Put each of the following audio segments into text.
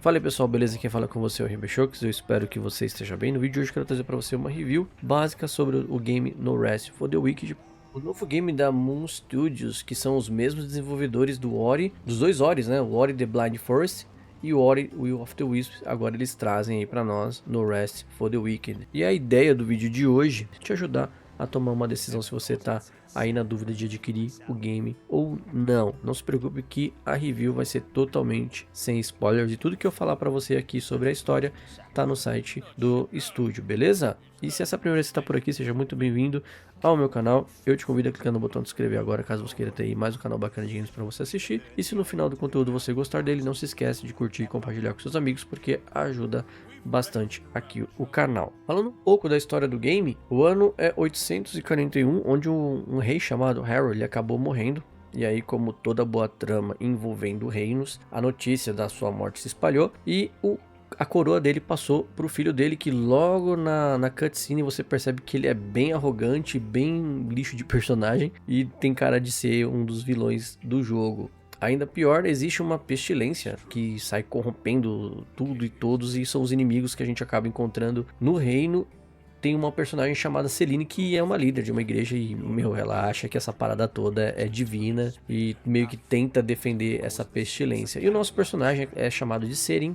Fala aí pessoal, beleza? Quem fala com você é o Ribechokes, eu espero que você esteja bem. No vídeo de hoje eu quero trazer para você uma review básica sobre o game No Rest for the Wicked. O novo game da Moon Studios, que são os mesmos desenvolvedores do Ori, dos dois Oris, né? O Ori The Blind Forest e o Ori Will of the Wisps. Agora eles trazem aí para nós No Rest for the Wicked. E a ideia do vídeo de hoje é te ajudar a tomar uma decisão se você está aí na dúvida de adquirir o game ou não. Não se preocupe que a review vai ser totalmente sem spoilers e tudo que eu falar para você aqui sobre a história tá no site do estúdio, beleza? E se essa é a primeira vez que está por aqui, seja muito bem-vindo ao meu canal. Eu te convido a clicar no botão de se inscrever agora, caso você queira ter aí mais um canal bacana de games para você assistir. E se no final do conteúdo você gostar dele, não se esquece de curtir e compartilhar com seus amigos, porque ajuda bastante aqui o canal. Falando um pouco da história do game, o ano é 841, onde um rei chamado Harold ele acabou morrendo. E aí, como toda boa trama envolvendo reinos, a notícia da sua morte se espalhou e a coroa dele passou para o filho dele, que logo na cutscene você percebe que ele é bem arrogante, bem lixo de personagem e tem cara de ser um dos vilões do jogo. Ainda pior, existe uma pestilência que sai corrompendo tudo e todos, e são os inimigos que a gente acaba encontrando no reino. Tem uma personagem chamada Celine, que é uma líder de uma igreja e, ela acha que essa parada toda é divina e meio que tenta defender essa pestilência. E o nosso personagem é chamado de Serin,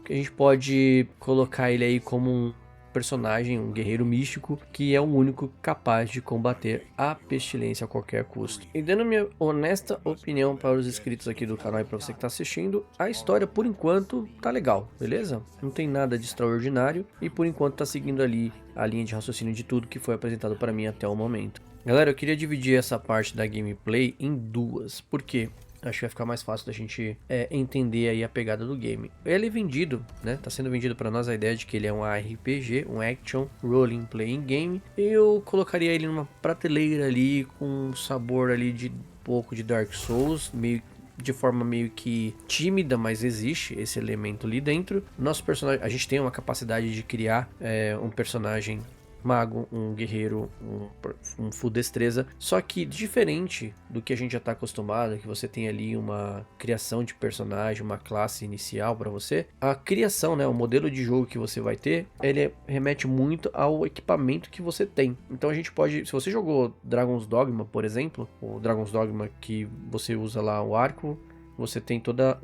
que a gente pode colocar ele aí como um personagem, um guerreiro místico, que é o único capaz de combater a pestilência a qualquer custo. E dando minha honesta opinião para os inscritos aqui do canal e para você que está assistindo, a história por enquanto tá legal, beleza? Não tem nada de extraordinário e por enquanto tá seguindo ali a linha de raciocínio de tudo que foi apresentado para mim até o momento. Galera, eu queria dividir essa parte da gameplay em duas, porque acho que vai ficar mais fácil da gente entender aí a pegada do game. Ele é vendido, né? Tá sendo vendido para nós a ideia de que ele é um RPG, um action role playing game. Eu colocaria ele numa prateleira ali com um sabor ali de pouco de Dark Souls, de forma meio que tímida, mas existe esse elemento ali dentro. Nosso personagem, a gente tem uma capacidade de criar um personagem mago, um guerreiro, um full destreza, só que diferente do que a gente já está acostumado, que você tem ali uma criação de personagem, uma classe inicial para você, a criação, né, o modelo de jogo que você vai ter, ele remete muito ao equipamento que você tem. Então a gente pode, se você jogou Dragon's Dogma, por exemplo, o Dragon's Dogma que você usa lá o arco, você tem todas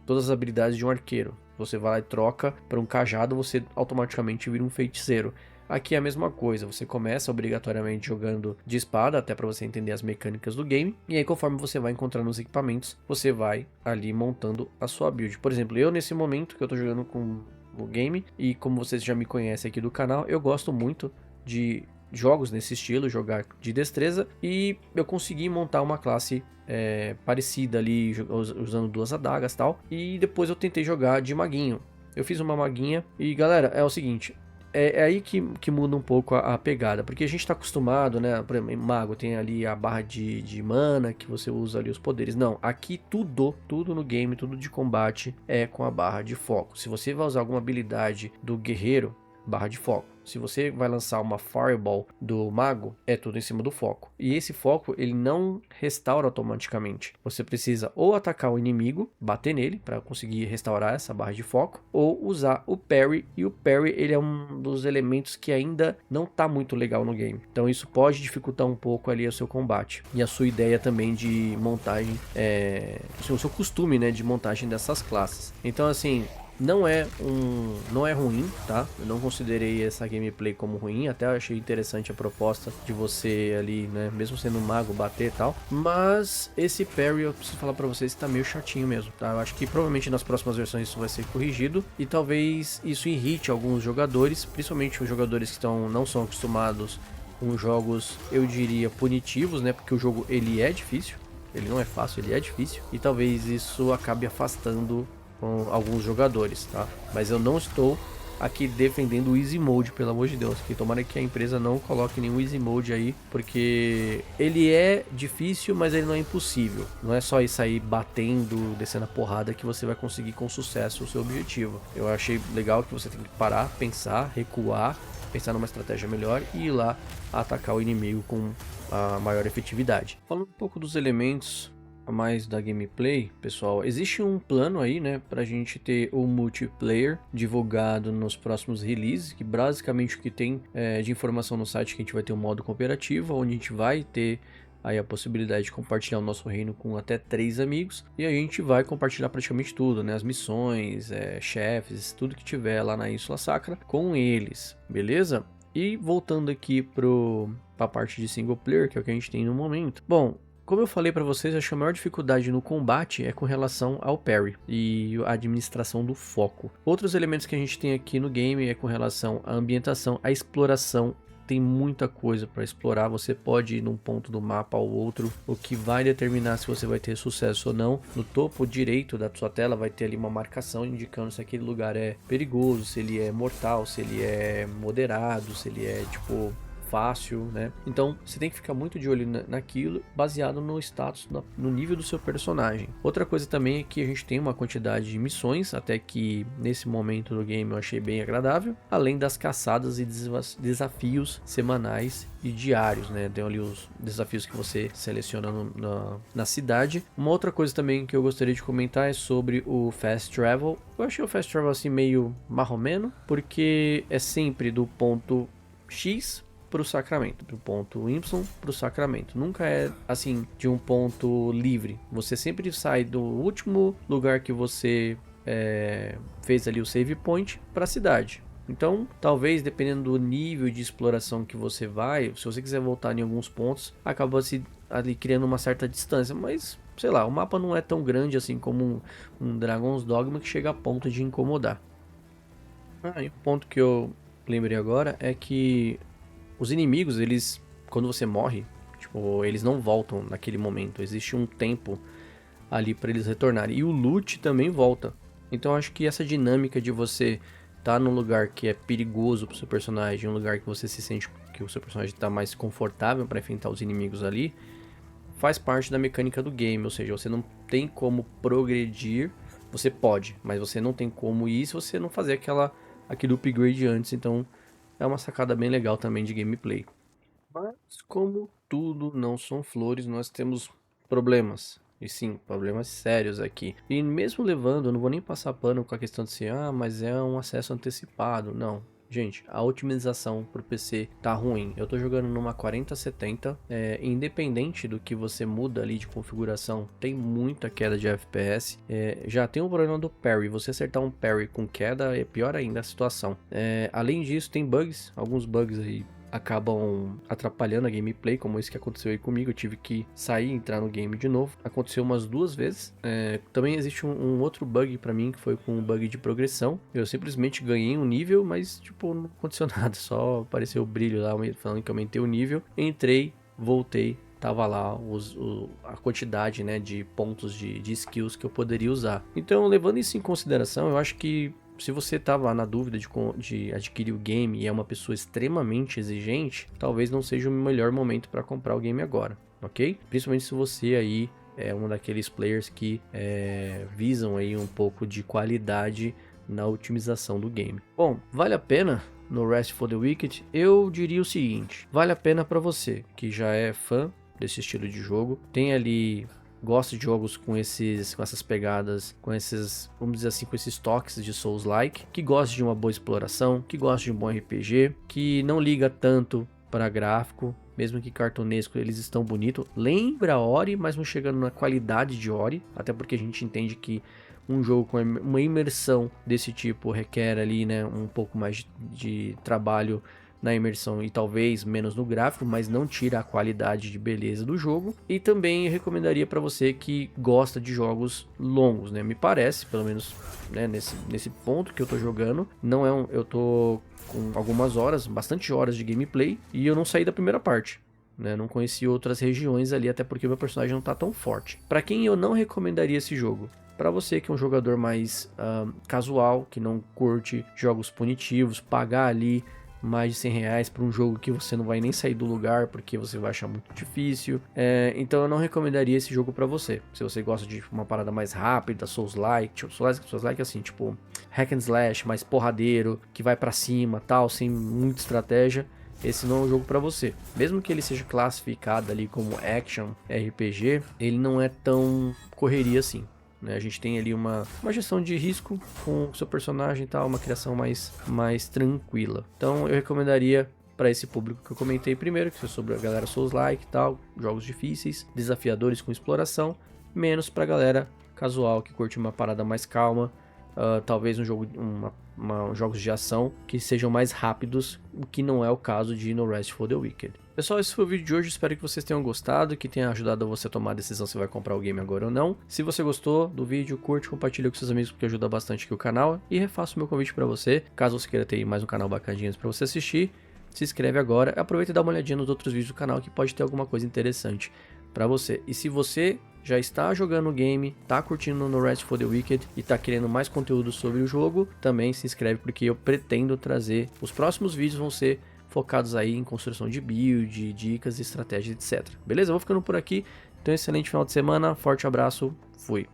as habilidades de um arqueiro. Você vai lá e troca para um cajado, você automaticamente vira um feiticeiro. Aqui é a mesma coisa, você começa obrigatoriamente jogando de espada, até para você entender as mecânicas do game, e aí conforme você vai encontrando os equipamentos, você vai ali montando a sua build. Por exemplo, eu nesse momento que eu tô jogando com o game, e como vocês já me conhecem aqui do canal, eu gosto muito de jogos nesse estilo, jogar de destreza, e eu consegui montar uma classe parecida ali, usando duas adagas e tal, e depois eu tentei jogar de maguinho. Eu fiz uma maguinha, e galera, é o seguinte, é aí que muda um pouco a pegada, porque a gente tá acostumado, né, por exemplo, mago tem ali a barra de mana, que você usa ali os poderes. Não, aqui tudo no game, tudo de combate é com a barra de foco. Se você vai usar alguma habilidade do guerreiro, barra de foco. Se você vai lançar uma Fireball do mago, é tudo em cima do foco. E esse foco, ele não restaura automaticamente. Você precisa ou atacar o inimigo, bater nele para conseguir restaurar essa barra de foco, ou usar o parry. E o parry, ele é um dos elementos que ainda não tá muito legal no game. Então isso pode dificultar um pouco ali o seu combate. E a sua ideia também de montagem, o seu costume, né, de montagem dessas classes. Então assim, não é ruim, tá? Eu não considerei essa gameplay como ruim, até achei interessante a proposta de você ali, né, mesmo sendo um mago, bater e tal. Mas esse parry, eu preciso falar pra vocês, tá meio chatinho mesmo, tá? Eu acho que provavelmente nas próximas versões isso vai ser corrigido e talvez isso irrite alguns jogadores, principalmente os jogadores que não são acostumados com jogos, eu diria, punitivos, né? Porque o jogo, ele é difícil, ele não é fácil, ele é difícil, e talvez isso acabe afastando com alguns jogadores, tá? Mas eu não estou aqui defendendo o Easy Mode, pelo amor de Deus, que tomara que a empresa não coloque nenhum Easy Mode aí, porque ele é difícil, mas ele não é impossível. Não é só ir sair batendo, descendo a porrada que você vai conseguir com sucesso o seu objetivo. Eu achei legal que você tem que parar, pensar, recuar pensar numa estratégia melhor e ir lá atacar o inimigo com a maior efetividade. Falando um pouco dos elementos a mais da gameplay, pessoal, existe um plano aí, né, pra gente ter o multiplayer divulgado nos próximos releases, que basicamente o que tem de informação no site é que a gente vai ter um modo cooperativo, onde a gente vai ter aí a possibilidade de compartilhar o nosso reino com até 3 amigos, e a gente vai compartilhar praticamente tudo, né, as missões, chefes, tudo que tiver lá na Ínsula Sacra com eles, beleza? E voltando aqui para a parte de single player, que é o que a gente tem no momento. Bom, como eu falei para vocês, acho que a maior dificuldade no combate é com relação ao parry e a administração do foco. Outros elementos que a gente tem aqui no game é com relação à ambientação, à exploração. Tem muita coisa para explorar, você pode ir num ponto do mapa ao outro, o que vai determinar se você vai ter sucesso ou não. No topo direito da sua tela vai ter ali uma marcação indicando se aquele lugar é perigoso, se ele é mortal, se ele é moderado, se ele é tipo fácil, né? Então você tem que ficar muito de olho naquilo, baseado no status, no nível do seu personagem. Outra coisa também é que a gente tem uma quantidade de missões, até que nesse momento do game eu achei bem agradável, além das caçadas e desafios semanais e diários, né? Tem ali os desafios que você seleciona na cidade. Uma outra coisa também que eu gostaria de comentar é sobre o Fast Travel. Eu achei o Fast Travel assim meio marromeno, porque é sempre do ponto X para o Sacramento, do ponto Y para o Sacramento. Nunca é assim de um ponto livre. Você sempre sai do último lugar que você fez ali o save point para a cidade. Então, talvez dependendo do nível de exploração que você vai, se você quiser voltar em alguns pontos, acaba se ali criando uma certa distância, mas sei lá, o mapa não é tão grande assim como um Dragon's Dogma que chega a ponto de incomodar. E um ponto que eu lembrei agora é que os inimigos, eles, quando você morre, tipo, eles não voltam naquele momento. Existe um tempo ali para eles retornarem. E o loot também volta. Então acho que essa dinâmica de você estar num lugar que é perigoso pro seu personagem, um lugar que você se sente que o seu personagem está mais confortável para enfrentar os inimigos ali, faz parte da mecânica do game. Ou seja, você não tem como progredir. Você pode, mas você não tem como ir se você não fazer aquele upgrade antes. Então é uma sacada bem legal também de gameplay. Mas como tudo não são flores, nós temos problemas. E sim, problemas sérios aqui. E mesmo levando, eu não vou nem passar pano com a questão de ser, mas é um acesso antecipado. Não. Gente, a otimização pro PC tá ruim. Eu tô jogando numa 4070, independente do que você muda ali de configuração, tem muita queda de FPS. Já tem um problema do parry, você acertar um parry com queda é pior ainda a situação. Além disso, tem bugs, alguns bugs aí acabam atrapalhando a gameplay, como esse que aconteceu aí comigo. Eu tive que sair e entrar no game de novo. Aconteceu umas 2 vezes. Também existe um outro bug pra mim, que foi com um bug de progressão. Eu simplesmente ganhei um nível, mas tipo, não aconteceu nada. Só apareceu o brilho lá, falando que aumentei o nível. Entrei, voltei. Tava lá a quantidade, né, de pontos de skills que eu poderia usar. Então, levando isso em consideração, eu acho que se você estava na dúvida de adquirir o game e é uma pessoa extremamente exigente, talvez não seja o melhor momento para comprar o game agora, ok? Principalmente se você aí é um daqueles players que visam aí um pouco de qualidade na otimização do game. Bom, vale a pena no Rest for the Wicked? Eu diria o seguinte, vale a pena para você que já é fã desse estilo de jogo, tem ali... gosta de jogos com essas pegadas, com esses, vamos dizer assim, com esses toques de Souls-like, que gosta de uma boa exploração, que gosta de um bom RPG, que não liga tanto para gráfico, mesmo que cartunesco, eles estão bonitos. Lembra Ori, mas não chegando na qualidade de Ori, até porque a gente entende que um jogo com uma imersão desse tipo requer ali, né, um pouco mais de trabalho na imersão e talvez menos no gráfico, mas não tira a qualidade de beleza do jogo. E também recomendaria para você que gosta de jogos longos, né? Me parece, pelo menos, né, nesse ponto que eu tô jogando, não é eu tô com algumas horas, bastante horas de gameplay e eu não saí da primeira parte. Né, não conheci outras regiões ali, até porque o meu personagem não tá tão forte. Para quem eu não recomendaria esse jogo? Para você que é um jogador mais casual, que não curte jogos punitivos, pagar ali mais de 100 reais pra um jogo que você não vai nem sair do lugar porque você vai achar muito difícil. Então eu não recomendaria esse jogo pra você. Se você gosta de uma parada mais rápida, Souls-like, tipo, Souls-like assim, tipo hack and slash, mais porradeiro, que vai pra cima, tal, sem muita estratégia, esse não é um jogo pra você. Mesmo que ele seja classificado ali como action RPG, ele não é tão correria assim. A gente tem ali uma gestão de risco com o seu personagem e tal, uma criação mais tranquila. Então eu recomendaria para esse público que eu comentei primeiro, que é sobre a galera Souls-like e tal, jogos difíceis, desafiadores com exploração, menos pra galera casual que curte uma parada mais calma, talvez um jogo, jogos de ação que sejam mais rápidos, o que não é o caso de No Rest for the Wicked. Pessoal, esse foi o vídeo de hoje, espero que vocês tenham gostado, que tenha ajudado você a tomar a decisão se vai comprar o game agora ou não. Se você gostou do vídeo, curte, compartilha com seus amigos porque ajuda bastante aqui o canal. E refaço o meu convite para você, caso você queira ter mais um canal bacaninhas para você assistir, se inscreve agora, aproveita e dá uma olhadinha nos outros vídeos do canal que pode ter alguma coisa interessante para você. E se você já está jogando o game, tá curtindo No Rest for the Wicked e tá querendo mais conteúdo sobre o jogo, também se inscreve porque eu pretendo trazer, os próximos vídeos vão ser focados aí em construção de build, dicas, estratégias, etc. Beleza? Eu vou ficando por aqui. Então, excelente final de semana, forte abraço, fui!